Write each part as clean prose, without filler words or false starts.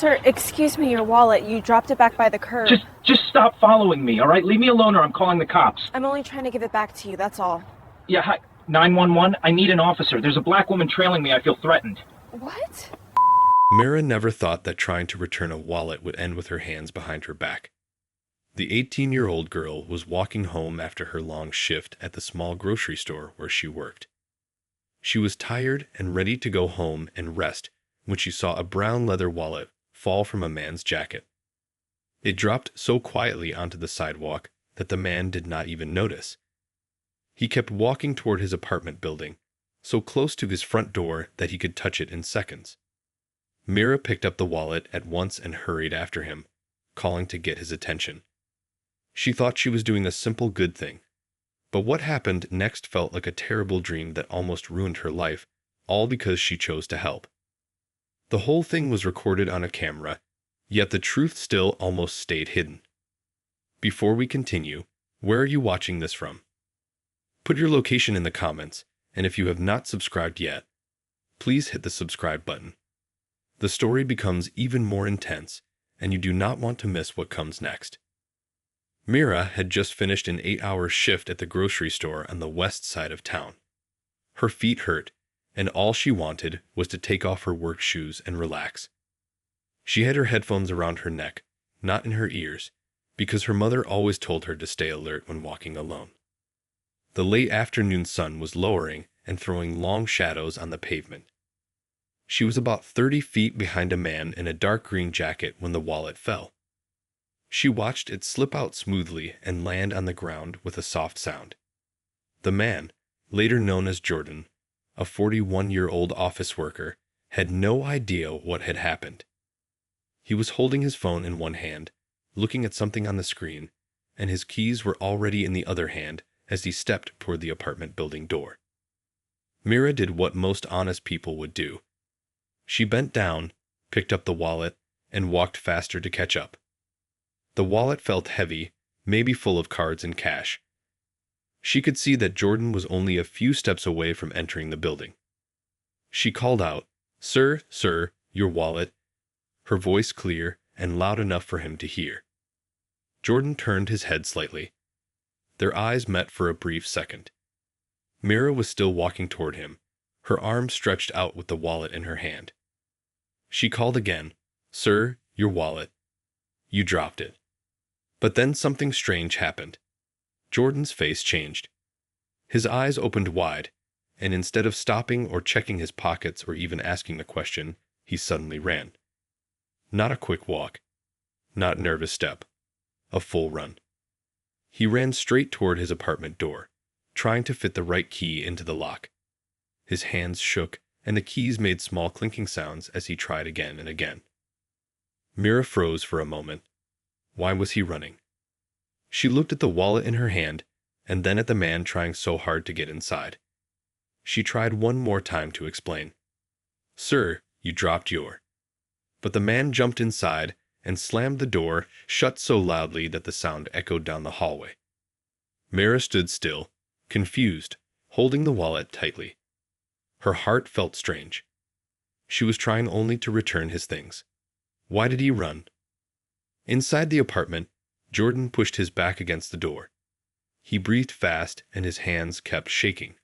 Sir, excuse me, your wallet. You dropped it back by the curb. Just stop following me, all right? Leave me alone or I'm calling the cops. I'm only trying to give it back to you, that's all. Yeah, hi. 911, I need an officer. There's a black woman trailing me. I feel threatened. What? Mira never thought that trying to return a wallet would end with her hands behind her back. The 18-year-old girl was walking home after her long shift at the small grocery store where she worked. She was tired and ready to go home and rest when she saw a brown leather wallet fall from a man's jacket. It dropped so quietly onto the sidewalk that the man did not even notice. He kept walking toward his apartment building, so close to his front door that he could touch it in seconds. Mira picked up the wallet at once and hurried after him, calling to get his attention. She thought she was doing a simple good thing, but what happened next felt like a terrible dream that almost ruined her life, all because she chose to help. The whole thing was recorded on a camera, yet the truth still almost stayed hidden. Before we continue, where are you watching this from? Put your location in the comments, and if you have not subscribed yet, please hit the subscribe button. The story becomes even more intense, and you do not want to miss what comes next. Mira had just finished an 8-hour shift at the grocery store on the west side of town. Her feet hurt, and all she wanted was to take off her work shoes and relax. She had her headphones around her neck, not in her ears, because her mother always told her to stay alert when walking alone. The late afternoon sun was lowering and throwing long shadows on the pavement. She was about 30 feet behind a man in a dark green jacket when the wallet fell. She watched it slip out smoothly and land on the ground with a soft sound. The man, later known as Jordan, a 41-year-old office worker, had no idea what had happened. He was holding his phone in one hand, looking at something on the screen, and his keys were already in the other hand as he stepped toward the apartment building door. Mira did what most honest people would do. She bent down, picked up the wallet, and walked faster to catch up. The wallet felt heavy, maybe full of cards and cash. She could see that Jordan was only a few steps away from entering the building. She called out, Sir, your wallet," her voice clear and loud enough for him to hear. Jordan turned his head slightly. Their eyes met for a brief second. Mira was still walking toward him, her arms stretched out with the wallet in her hand. She called again, "Sir, your wallet." "You dropped it." But then something strange happened. Jordan's face changed. His eyes opened wide, and instead of stopping or checking his pockets or even asking a question, he suddenly ran. Not a quick walk, not a nervous step, a full run. He ran straight toward his apartment door, trying to fit the right key into the lock. His hands shook, and the keys made small clinking sounds as he tried again and again. Mira froze for a moment. Why was he running? She looked at the wallet in her hand, and then at the man trying so hard to get inside. She tried one more time to explain. "Sir, you dropped your..." But the man jumped inside and slammed the door shut so loudly that the sound echoed down the hallway. Mira stood still, confused, holding the wallet tightly. Her heart felt strange. She was trying only to return his things. Why did he run? Inside the apartment, Jordan pushed his back against the door. He breathed fast and his hands kept shaking.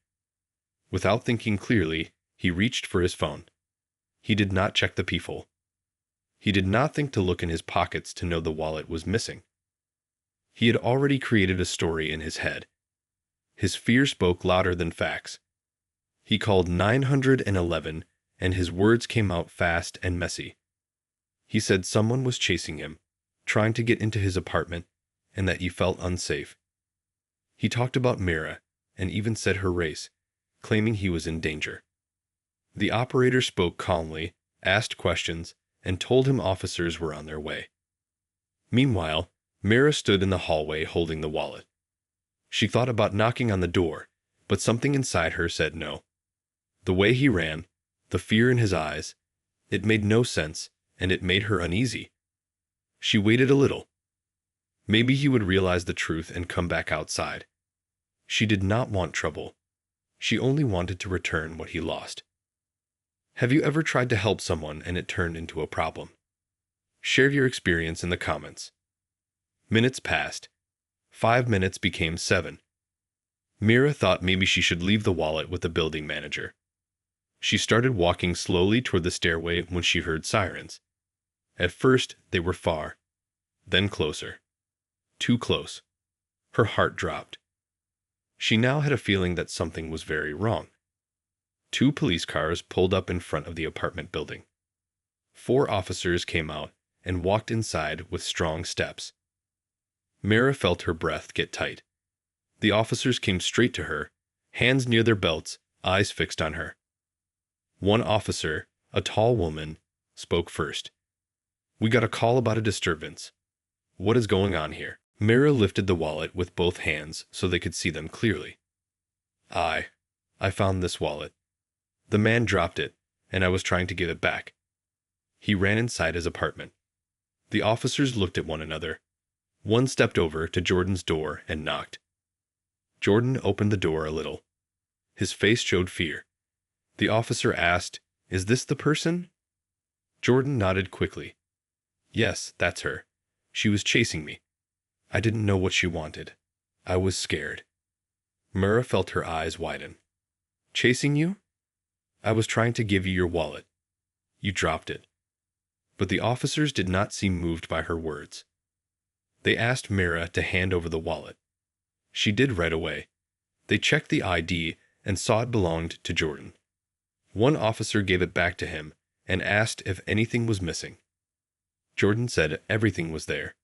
Without thinking clearly, he reached for his phone. He did not check the peephole. He did not think to look in his pockets to know the wallet was missing. He had already created a story in his head. His fear spoke louder than facts. He called 911, and his words came out fast and messy. He said someone was chasing him, trying to get into his apartment, and that he felt unsafe. He talked about Mira, and even said her race, claiming he was in danger. The operator spoke calmly, asked questions, and told him officers were on their way. Meanwhile, Mira stood in the hallway holding the wallet. She thought about knocking on the door, but something inside her said no. The way he ran, the fear in his eyes, it made no sense, and it made her uneasy. She waited a little. Maybe he would realize the truth and come back outside. She did not want trouble. She only wanted to return what he lost. Have you ever tried to help someone and it turned into a problem? Share your experience in the comments. Minutes passed. 5 minutes became 7. Mira thought maybe she should leave the wallet with the building manager. She started walking slowly toward the stairway when she heard sirens. At first, they were far, then closer. Too close. Her heart dropped. She now had a feeling that something was very wrong. 2 police cars pulled up in front of the apartment building. 4 officers came out and walked inside with strong steps. Mira felt her breath get tight. The officers came straight to her, hands near their belts, eyes fixed on her. One officer, a tall woman, spoke first. "We got a call about a disturbance. What is going on here?" Mira lifted the wallet with both hands so they could see them clearly. I found this wallet. The man dropped it, and I was trying to give it back. He ran inside his apartment. The officers looked at one another. One stepped over to Jordan's door and knocked. Jordan opened the door a little. His face showed fear. The officer asked, "Is this the person?" Jordan nodded quickly. "Yes, that's her. She was chasing me. I didn't know what she wanted. I was scared." Mira felt her eyes widen. "Chasing you? I was trying to give you your wallet. You dropped it." But the officers did not seem moved by her words. They asked Mira to hand over the wallet. She did right away. They checked the ID and saw it belonged to Jordan. One officer gave it back to him and asked if anything was missing. Jordan said everything was there,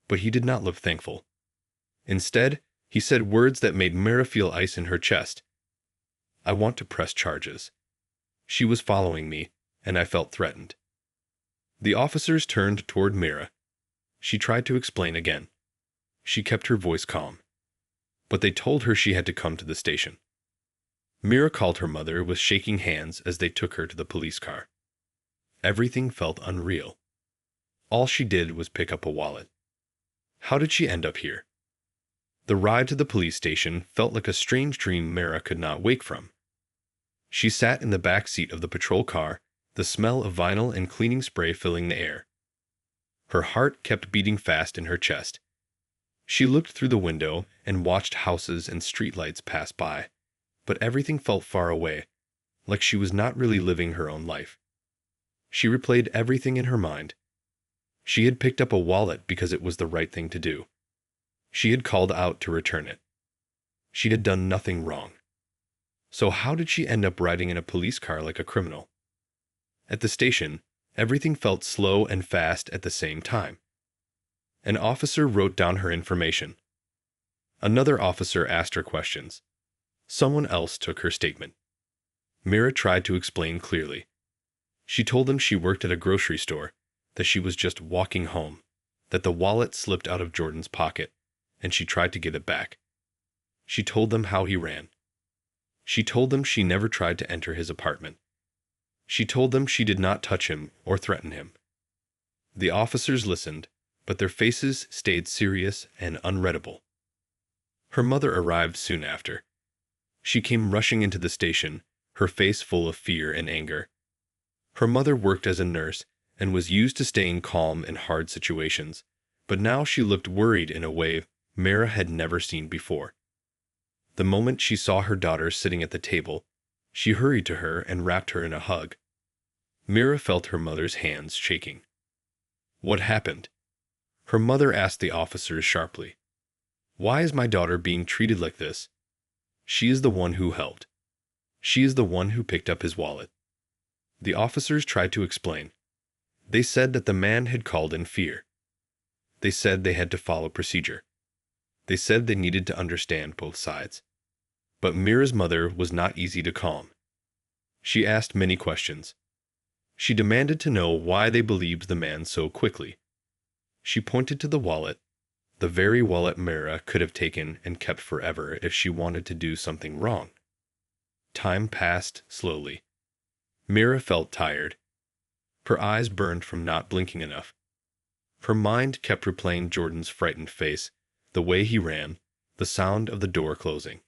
but he did not look thankful. Instead, he said words that made Mira feel ice in her chest. "I want to press charges. She was following me, and I felt threatened." The officers turned toward Mira. She tried to explain again. She kept her voice calm. But they told her she had to come to the station. Mira called her mother with shaking hands as they took her to the police car. Everything felt unreal. All she did was pick up a wallet. How did she end up here? The ride to the police station felt like a strange dream Mira could not wake from. She sat in the back seat of the patrol car, the smell of vinyl and cleaning spray filling the air. Her heart kept beating fast in her chest. She looked through the window and watched houses and streetlights pass by, but everything felt far away, like she was not really living her own life. She replayed everything in her mind. She had picked up a wallet because it was the right thing to do. She had called out to return it. She had done nothing wrong. So how did she end up riding in a police car like a criminal? At the station, everything felt slow and fast at the same time. An officer wrote down her information. Another officer asked her questions. Someone else took her statement. Mira tried to explain clearly. She told them she worked at a grocery store, that she was just walking home, that the wallet slipped out of Jordan's pocket, and she tried to give it back. She told them how he ran. She told them she never tried to enter his apartment. She told them she did not touch him or threaten him. The officers listened, but their faces stayed serious and unreadable. Her mother arrived soon after. She came rushing into the station, her face full of fear and anger. Her mother worked as a nurse and was used to staying calm in hard situations, but now she looked worried in a way Mira had never seen before. The moment she saw her daughter sitting at the table, she hurried to her and wrapped her in a hug. Mira felt her mother's hands shaking. What happened? Her mother asked the officers sharply. Why is my daughter being treated like this? She is the one who helped. She is the one who picked up his wallet. The officers tried to explain. They said that the man had called in fear. They said they had to follow procedure. They said they needed to understand both sides. But Mira's mother was not easy to calm. She asked many questions. She demanded to know why they believed the man so quickly. She pointed to the wallet, the very wallet Mira could have taken and kept forever if she wanted to do something wrong. Time passed slowly. Mira felt tired. Her eyes burned from not blinking enough. Her mind kept replaying Jordan's frightened face, the way he ran, the sound of the door closing.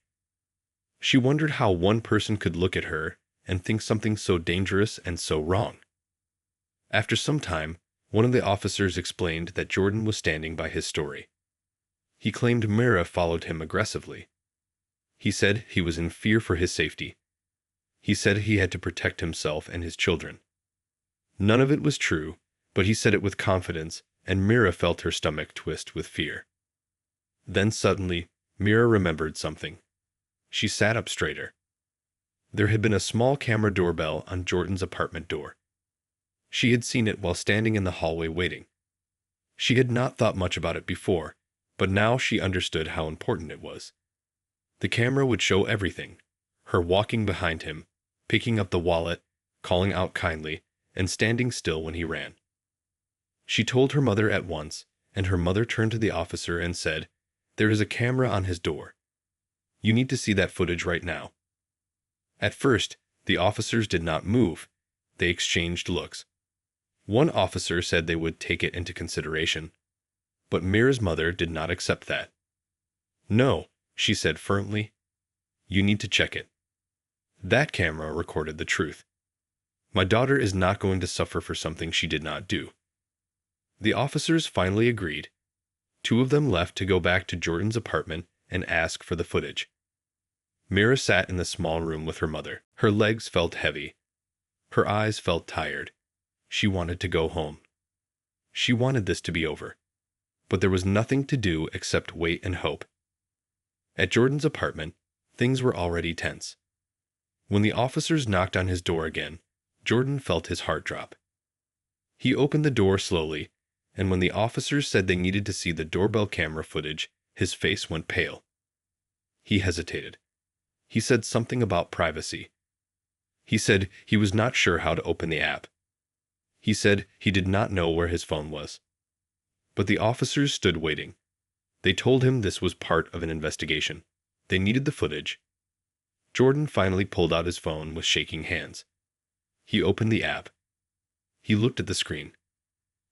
She wondered how one person could look at her and think something so dangerous and so wrong. After some time, One of the officers explained that Jordan was standing by his story. He claimed Mira followed him aggressively. He said he was in fear for his safety. He said he had to protect himself and his children. None of it was true, but he said it with confidence, and Mira felt her stomach twist with fear. Then suddenly, Mira remembered something. She sat up straighter. There had been a small camera doorbell on Jordan's apartment door. She had seen it while standing in the hallway waiting. She had not thought much about it before, but now she understood how important it was. The camera would show everything: her walking behind him, picking up the wallet, calling out kindly, and standing still when he ran. She told her mother at once, and her mother turned to the officer and said, "There is a camera on his door. You need to see that footage right now." At first, the officers did not move. They exchanged looks. One officer said they would take it into consideration, but Mira's mother did not accept that. "No," she said firmly. "You need to check it. That camera recorded the truth. My daughter is not going to suffer for something she did not do." The officers finally agreed. Two of them left to go back to Jordan's apartment and ask for the footage. Mira sat in the small room with her mother. Her legs felt heavy. Her eyes felt tired. She wanted to go home. She wanted this to be over. But there was nothing to do except wait and hope. At Jordan's apartment, things were already tense. When the officers knocked on his door again, Jordan felt his heart drop. He opened the door slowly, and when the officers said they needed to see the doorbell camera footage, his face went pale. He hesitated. He said something about privacy. He said he was not sure how to open the app. He said he did not know where his phone was. But the officers stood waiting. They told him this was part of an investigation. They needed the footage. Jordan finally pulled out his phone with shaking hands. He opened the app. He looked at the screen.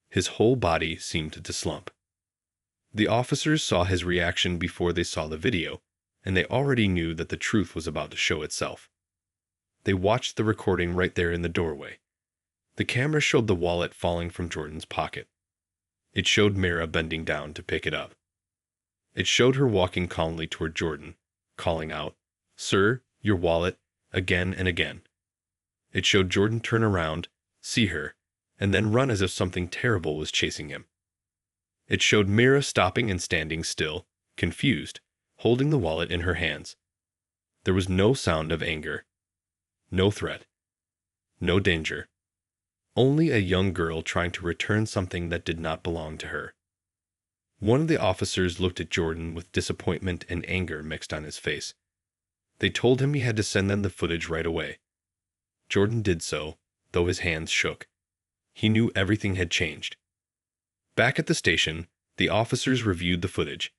His whole body seemed to slump. The officers saw his reaction before they saw the video, and they already knew that the truth was about to show itself. They watched the recording right there in the doorway. The camera showed the wallet falling from Jordan's pocket. It showed Mira bending down to pick it up. It showed her walking calmly toward Jordan, calling out, "Sir, your wallet," again and again. It showed Jordan turn around, see her, and then run as if something terrible was chasing him. It showed Mira stopping and standing still, confused, holding the wallet in her hands. There was no sound of anger, no threat, no danger. Only a young girl trying to return something that did not belong to her. One of the officers looked at Jordan with disappointment and anger mixed on his face. They told him he had to send them the footage right away. Jordan did so, though his hands shook. He knew everything had changed. Back at the station, the officers reviewed the footage.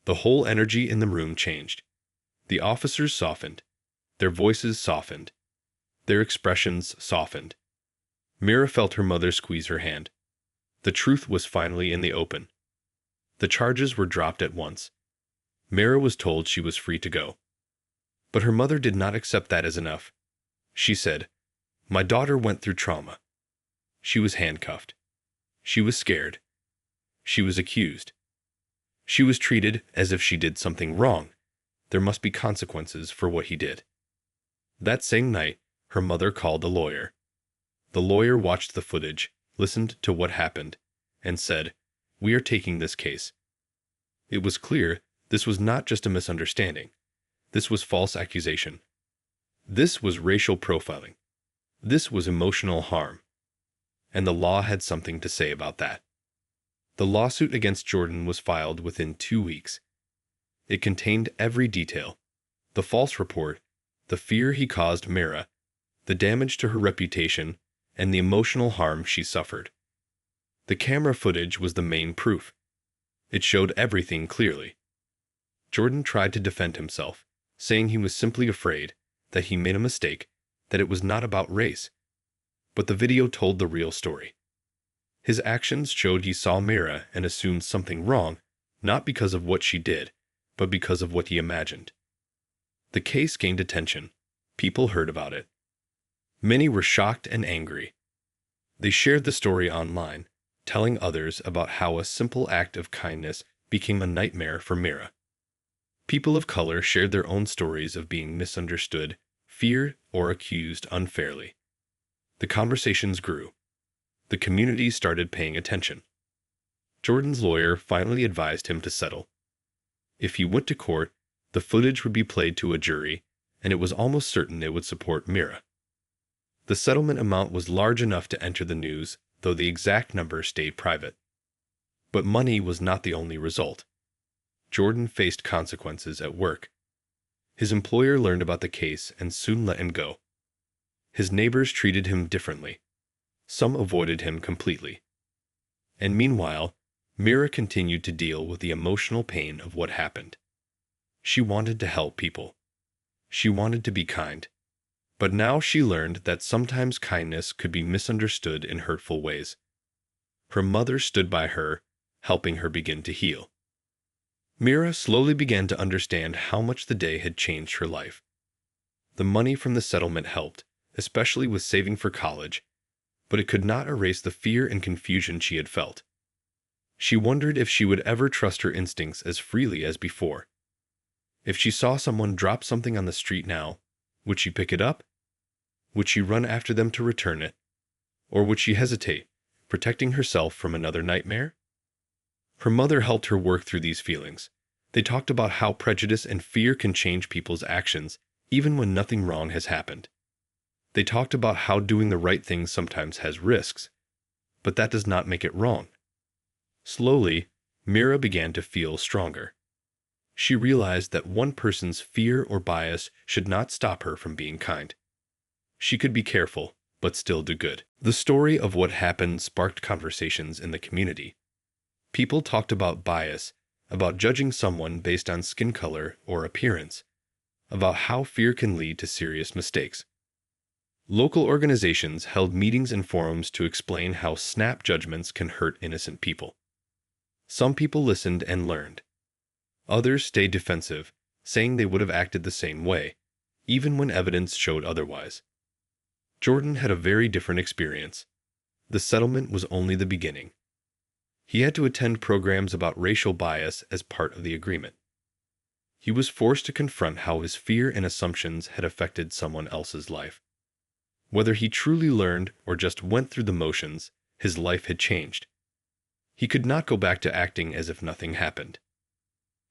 The whole energy in the room changed. The officers softened. Their voices softened. Their expressions softened. Mira felt her mother squeeze her hand. The truth was finally in the open. The charges were dropped at once. Mira was told she was free to go. But her mother did not accept that as enough. She said, "My daughter went through trauma. She was handcuffed. She was scared. She was accused. She was treated as if she did something wrong. There must be consequences for what he did." That same night, her mother called a lawyer. The lawyer watched the footage, listened to what happened, and said, "We are taking this case." It was clear this was not just a misunderstanding. This was false accusation. This was racial profiling. This was emotional harm. And the law had something to say about that. The lawsuit against Jordan was filed within 2 weeks. It contained every detail: the false report, the fear he caused Mira, the damage to her reputation, and the emotional harm she suffered. The camera footage was the main proof. It showed everything clearly. Jordan tried to defend himself, saying he was simply afraid, that he made a mistake, that it was not about race. But the video told the real story. His actions showed he saw Mira and assumed something wrong, not because of what she did, but because of what he imagined. The case gained attention. People heard about it. Many were shocked and angry. They shared the story online, telling others about how a simple act of kindness became a nightmare for Mira. People of color shared their own stories of being misunderstood, feared, or accused unfairly. The conversations grew. The community started paying attention. Jordan's lawyer finally advised him to settle. If he went to court, the footage would be played to a jury, and it was almost certain it would support Mira. The settlement amount was large enough to enter the news, though the exact number stayed private. But money was not the only result. Jordan faced consequences at work. His employer learned about the case and soon let him go. His neighbors treated him differently. Some avoided him completely. And meanwhile, Mira continued to deal with the emotional pain of what happened. She wanted to help people. She wanted to be kind. But now she learned that sometimes kindness could be misunderstood in hurtful ways. Her mother stood by her, helping her begin to heal. Mira slowly began to understand how much the day had changed her life. The money from the settlement helped, especially with saving for college, but it could not erase the fear and confusion she had felt. She wondered if she would ever trust her instincts as freely as before. If she saw someone drop something on the street now, would she pick it up? Would she run after them to return it? Or would she hesitate, protecting herself from another nightmare? Her mother helped her work through these feelings. They talked about how prejudice and fear can change people's actions, even when nothing wrong has happened. They talked about how doing the right thing sometimes has risks, but that does not make it wrong. Slowly, Mira began to feel stronger. She realized that one person's fear or bias should not stop her from being kind. She could be careful, but still do good. The story of what happened sparked conversations in the community. People talked about bias, about judging someone based on skin color or appearance, about how fear can lead to serious mistakes. Local organizations held meetings and forums to explain how snap judgments can hurt innocent people. Some people listened and learned. Others stayed defensive, saying they would have acted the same way, even when evidence showed otherwise. Jordan had a very different experience. The settlement was only the beginning. He had to attend programs about racial bias as part of the agreement. He was forced to confront how his fear and assumptions had affected someone else's life. Whether he truly learned or just went through the motions, his life had changed. He could not go back to acting as if nothing happened.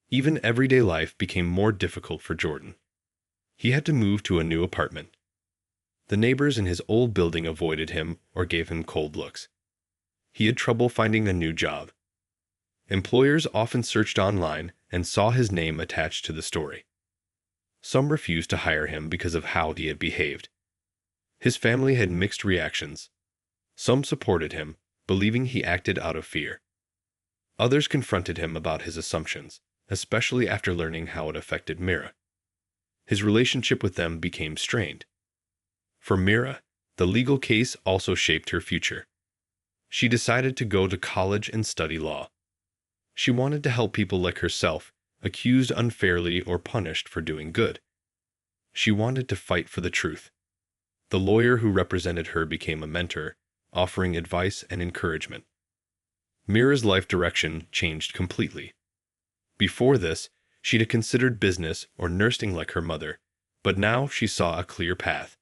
Even everyday life became more difficult for Jordan. He had to move to a new apartment. The neighbors in his old building avoided him or gave him cold looks. He had trouble finding a new job. Employers often searched online and saw his name attached to the story. Some refused to hire him because of how he had behaved. His family had mixed reactions. Some supported him, believing he acted out of fear. Others confronted him about his assumptions, especially after learning how it affected Mira. His relationship with them became strained. For Mira, the legal case also shaped her future. She decided to go to college and study law. She wanted to help people like herself, accused unfairly or punished for doing good. She wanted to fight for the truth. The lawyer who represented her became a mentor, offering advice and encouragement. Mira's life direction changed completely. Before this, she'd considered business or nursing like her mother, but now she saw a clear path.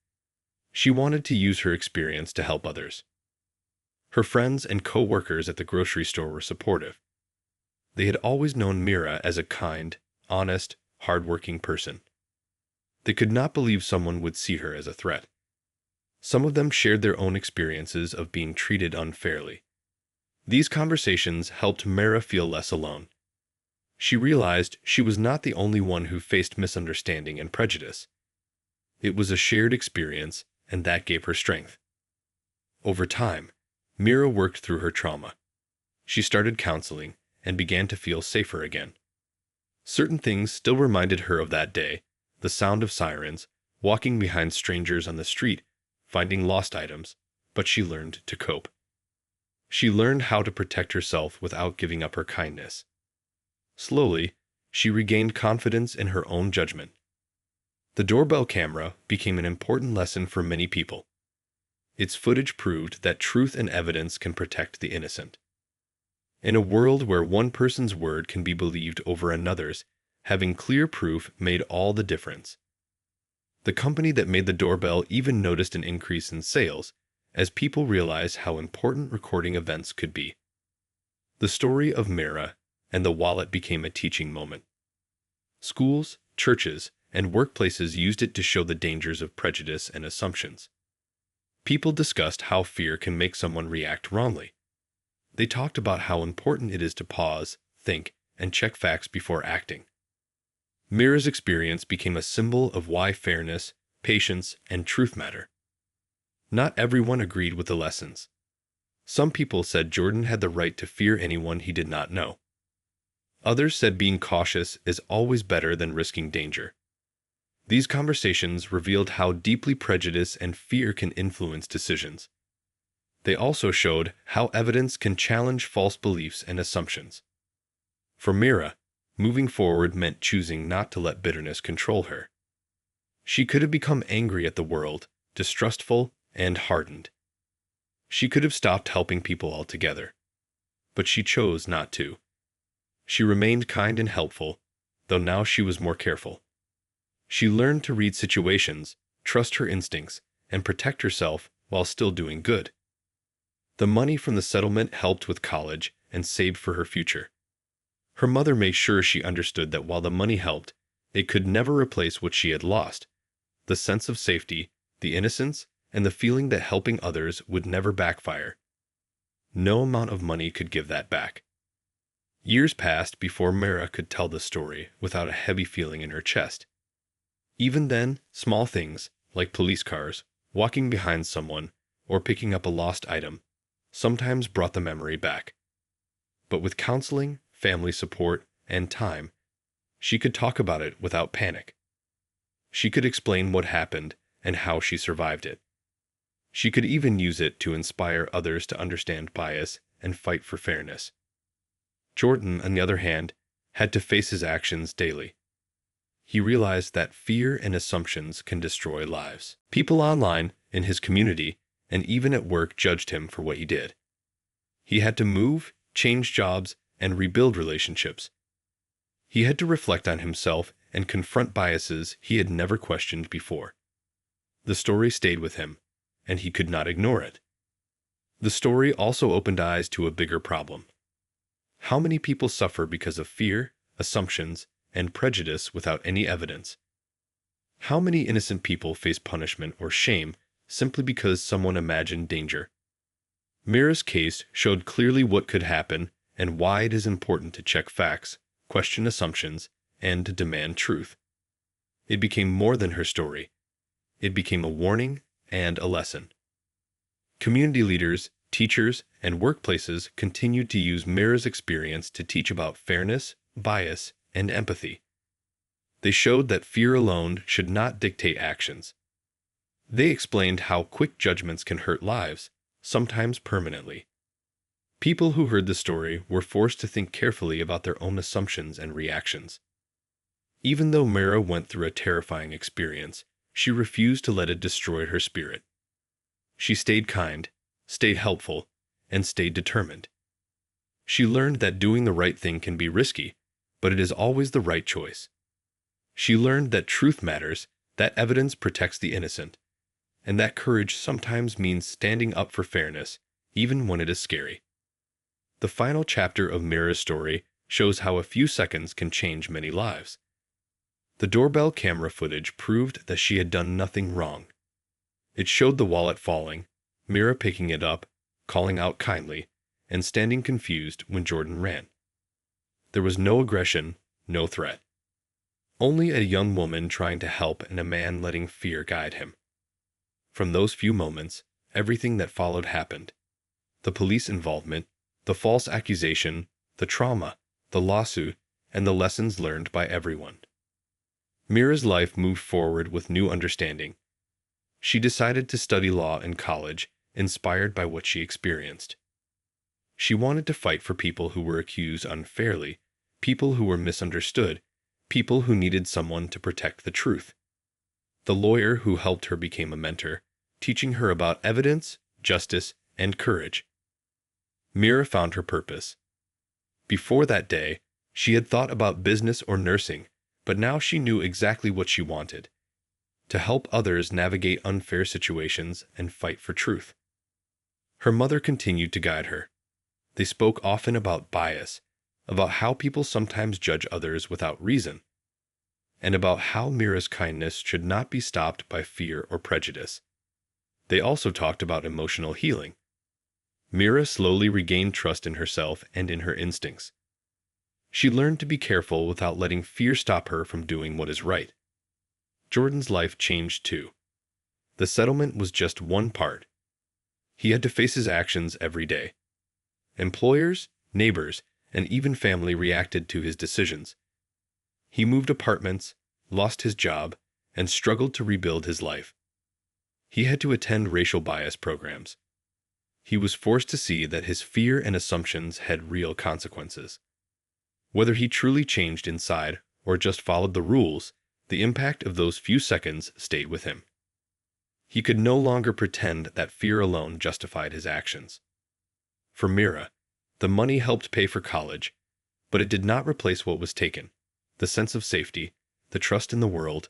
She wanted to use her experience to help others. Her friends and co-workers at the grocery store were supportive. They had always known Mira as a kind, honest, hard-working person. They could not believe someone would see her as a threat. Some of them shared their own experiences of being treated unfairly. These conversations helped Mira feel less alone. She realized she was not the only one who faced misunderstanding and prejudice. It was a shared experience, and that gave her strength. Over time, Mira worked through her trauma. She started counseling and began to feel safer again. Certain things still reminded her of that day: the sound of sirens, walking behind strangers on the street, finding lost items, but she learned to cope. She learned how to protect herself without giving up her kindness. Slowly, she regained confidence in her own judgment. The doorbell camera became an important lesson for many people. Its footage proved that truth and evidence can protect the innocent. In a world where one person's word can be believed over another's, having clear proof made all the difference. The company that made the doorbell even noticed an increase in sales, as people realized how important recording events could be. The story of Mira and the wallet became a teaching moment. Schools, churches, and workplaces used it to show the dangers of prejudice and assumptions. People discussed how fear can make someone react wrongly. They talked about how important it is to pause, think, and check facts before acting. Mira's experience became a symbol of why fairness, patience, and truth matter. Not everyone agreed with the lessons. Some people said Jordan had the right to fear anyone he did not know. Others said being cautious is always better than risking danger. These conversations revealed how deeply prejudice and fear can influence decisions. They also showed how evidence can challenge false beliefs and assumptions. For Mira, moving forward meant choosing not to let bitterness control her. She could have become angry at the world, distrustful, and hardened. She could have stopped helping people altogether. But she chose not to. She remained kind and helpful, though now she was more careful. She learned to read situations, trust her instincts, and protect herself while still doing good. The money from the settlement helped with college and saved for her future. Her mother made sure she understood that while the money helped, it could never replace what she had lost: the sense of safety, the innocence, and the feeling that helping others would never backfire. No amount of money could give that back. Years passed before Mira could tell the story without a heavy feeling in her chest. Even then, small things, like police cars, walking behind someone, or picking up a lost item, sometimes brought the memory back. But with counseling, family support, and time, she could talk about it without panic. She could explain what happened and how she survived it. She could even use it to inspire others to understand bias and fight for fairness. Jordan, on the other hand, had to face his actions daily. He realized that fear and assumptions can destroy lives. People online, in his community, and even at work judged him for what he did. He had to move, change jobs, and rebuild relationships. He had to reflect on himself and confront biases he had never questioned before. The story stayed with him, and he could not ignore it. The story also opened eyes to a bigger problem. How many people suffer because of fear, assumptions, and prejudice without any evidence? How many innocent people face punishment or shame simply because someone imagined danger? Mira's case showed clearly what could happen and why it is important to check facts, question assumptions, and to demand truth. It became more than her story. It became a warning and a lesson. Community leaders, teachers, and workplaces continued to use Mira's experience to teach about fairness, bias, and empathy. They showed that fear alone should not dictate actions. They explained how quick judgments can hurt lives, sometimes permanently. People who heard the story were forced to think carefully about their own assumptions and reactions. Even though Mira went through a terrifying experience, she refused to let it destroy her spirit. She stayed kind, stayed helpful, and stayed determined. She learned that doing the right thing can be risky, but it is always the right choice. She learned that truth matters, that evidence protects the innocent, and that courage sometimes means standing up for fairness, even when it is scary. The final chapter of Mira's story shows how a few seconds can change many lives. The doorbell camera footage proved that she had done nothing wrong. It showed the wallet falling, Mira picking it up, calling out kindly, and standing confused when Jordan ran. There was no aggression, no threat. Only a young woman trying to help and a man letting fear guide him. From those few moments, everything that followed happened. The police involvement, the false accusation, the trauma, the lawsuit, and the lessons learned by everyone. Mira's life moved forward with new understanding. She decided to study law in college, inspired by what she experienced. She wanted to fight for people who were accused unfairly, people who were misunderstood, people who needed someone to protect the truth. The lawyer who helped her became a mentor, teaching her about evidence, justice, and courage. Mira found her purpose. Before that day, she had thought about business or nursing, but now she knew exactly what she wanted: to help others navigate unfair situations and fight for truth. Her mother continued to guide her. They spoke often about bias, about how people sometimes judge others without reason, and about how Mira's kindness should not be stopped by fear or prejudice. They also talked about emotional healing. Mira slowly regained trust in herself and in her instincts. She learned to be careful without letting fear stop her from doing what is right. Jordan's life changed too. The settlement was just one part. He had to face his actions every day. Employers, neighbors, and even family reacted to his decisions. He moved apartments, lost his job, and struggled to rebuild his life. He had to attend racial bias programs. He was forced to see that his fear and assumptions had real consequences. Whether he truly changed inside or just followed the rules, the impact of those few seconds stayed with him. He could no longer pretend that fear alone justified his actions. For Mira, the money helped pay for college, but it did not replace what was taken: the sense of safety, the trust in the world,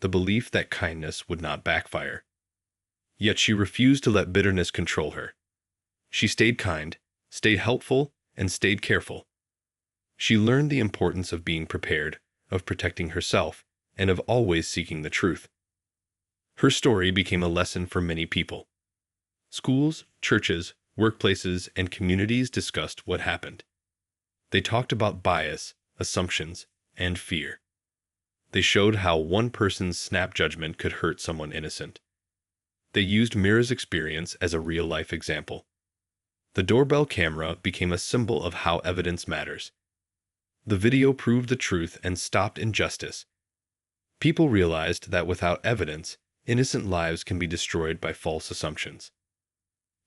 the belief that kindness would not backfire. Yet she refused to let bitterness control her. She stayed kind, stayed helpful, and stayed careful. She learned the importance of being prepared, of protecting herself, and of always seeking the truth. Her story became a lesson for many people. Schools, churches, workplaces, and communities discussed what happened. They talked about bias, assumptions, and fear. They showed how one person's snap judgment could hurt someone innocent. They used Mira's experience as a real-life example. The doorbell camera became a symbol of how evidence matters. The video proved the truth and stopped injustice. People realized that without evidence, innocent lives can be destroyed by false assumptions.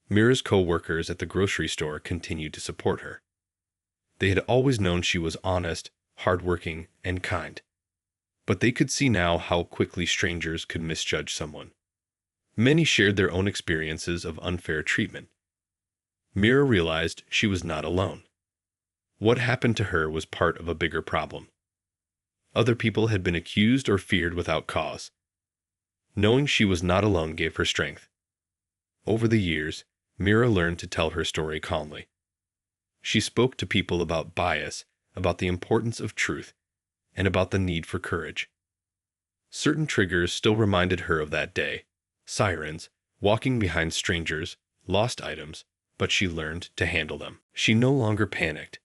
Mira's co-workers at the grocery store continued to support her. They had always known she was honest, hardworking, and kind. But they could see now how quickly strangers could misjudge someone. Many shared their own experiences of unfair treatment. Mira realized she was not alone. What happened to her was part of a bigger problem. Other people had been accused or feared without cause. Knowing she was not alone gave her strength. Over the years, Mira learned to tell her story calmly. She spoke to people about bias, about the importance of truth, and about the need for courage. Certain triggers still reminded her of that day: sirens, walking behind strangers, lost items, but she learned to handle them. She no longer panicked.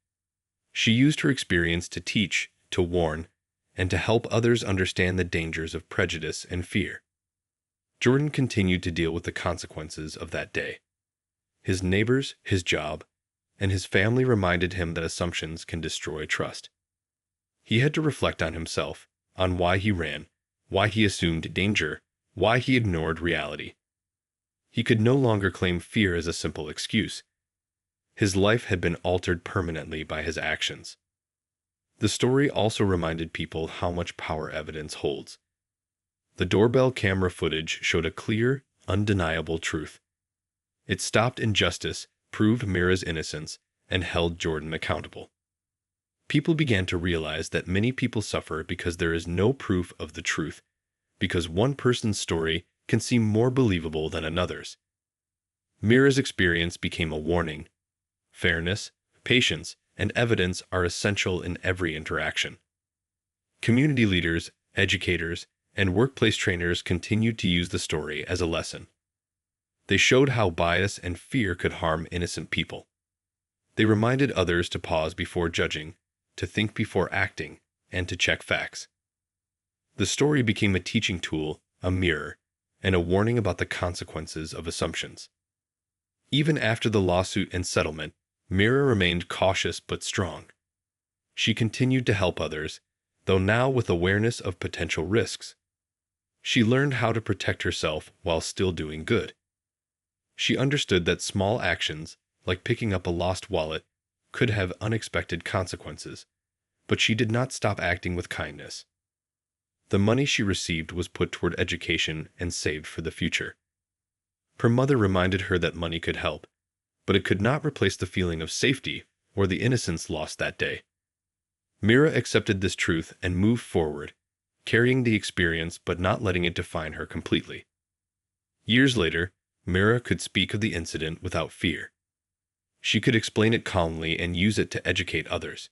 She used her experience to teach, to warn, and to help others understand the dangers of prejudice and fear. Jordan continued to deal with the consequences of that day. His neighbors, his job, and his family reminded him that assumptions can destroy trust. He had to reflect on himself, on why he ran, why he assumed danger, why he ignored reality. He could no longer claim fear as a simple excuse. His life had been altered permanently by his actions. The story also reminded people how much power evidence holds. The doorbell camera footage showed a clear, undeniable truth. It stopped injustice, proved Mira's innocence, and held Jordan accountable. People began to realize that many people suffer because there is no proof of the truth, because one person's story can seem more believable than another's. Mira's experience became a warning. Fairness, patience, and evidence are essential in every interaction. Community leaders, educators, and workplace trainers continued to use the story as a lesson. They showed how bias and fear could harm innocent people. They reminded others to pause before judging, to think before acting, and to check facts. The story became a teaching tool, a mirror, and a warning about the consequences of assumptions. Even after the lawsuit and settlement, Mira remained cautious but strong. She continued to help others, though now with awareness of potential risks. She learned how to protect herself while still doing good. She understood that small actions, like picking up a lost wallet, could have unexpected consequences, but she did not stop acting with kindness. The money she received was put toward education and saved for the future. Her mother reminded her that money could help, but it could not replace the feeling of safety or the innocence lost that day. Mira accepted this truth and moved forward, carrying the experience but not letting it define her completely. Years later, Mira could speak of the incident without fear. She could explain it calmly and use it to educate others.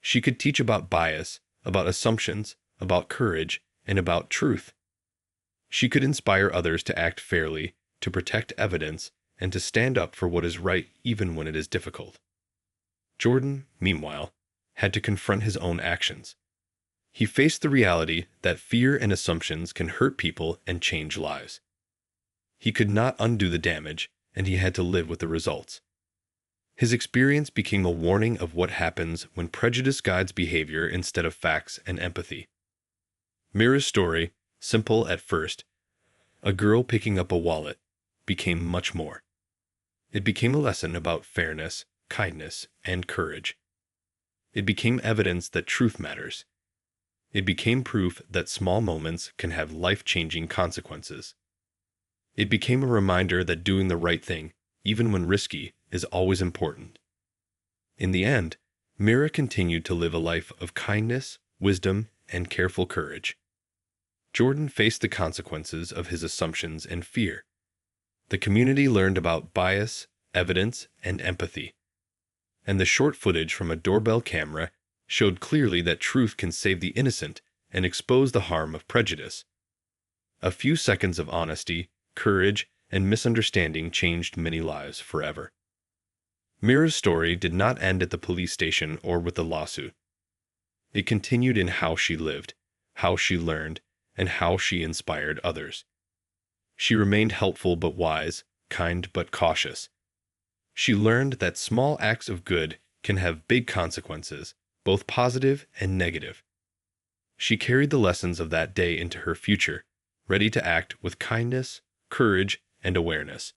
She could teach about bias, about assumptions, about courage, and about truth. She could inspire others to act fairly, to protect evidence, and to stand up for what is right even when it is difficult. Jordan, meanwhile, had to confront his own actions. He faced the reality that fear and assumptions can hurt people and change lives. He could not undo the damage, and he had to live with the results. His experience became a warning of what happens when prejudice guides behavior instead of facts and empathy. Mira's story, simple at first, a girl picking up a wallet, became much more. It became a lesson about fairness, kindness, and courage. It became evidence that truth matters. It became proof that small moments can have life-changing consequences. It became a reminder that doing the right thing, even when risky, is always important. In the end, Mira continued to live a life of kindness, wisdom, and careful courage. Jordan faced the consequences of his assumptions and fear. The community learned about bias, evidence, and empathy. And the short footage from a doorbell camera showed clearly that truth can save the innocent and expose the harm of prejudice. A few seconds of honesty, courage, and misunderstanding changed many lives forever. Mira's story did not end at the police station or with the lawsuit. It continued in how she lived, how she learned, and how she inspired others. She remained helpful but wise, kind but cautious. She learned that small acts of good can have big consequences, both positive and negative. She carried the lessons of that day into her future, ready to act with kindness, courage, and awareness.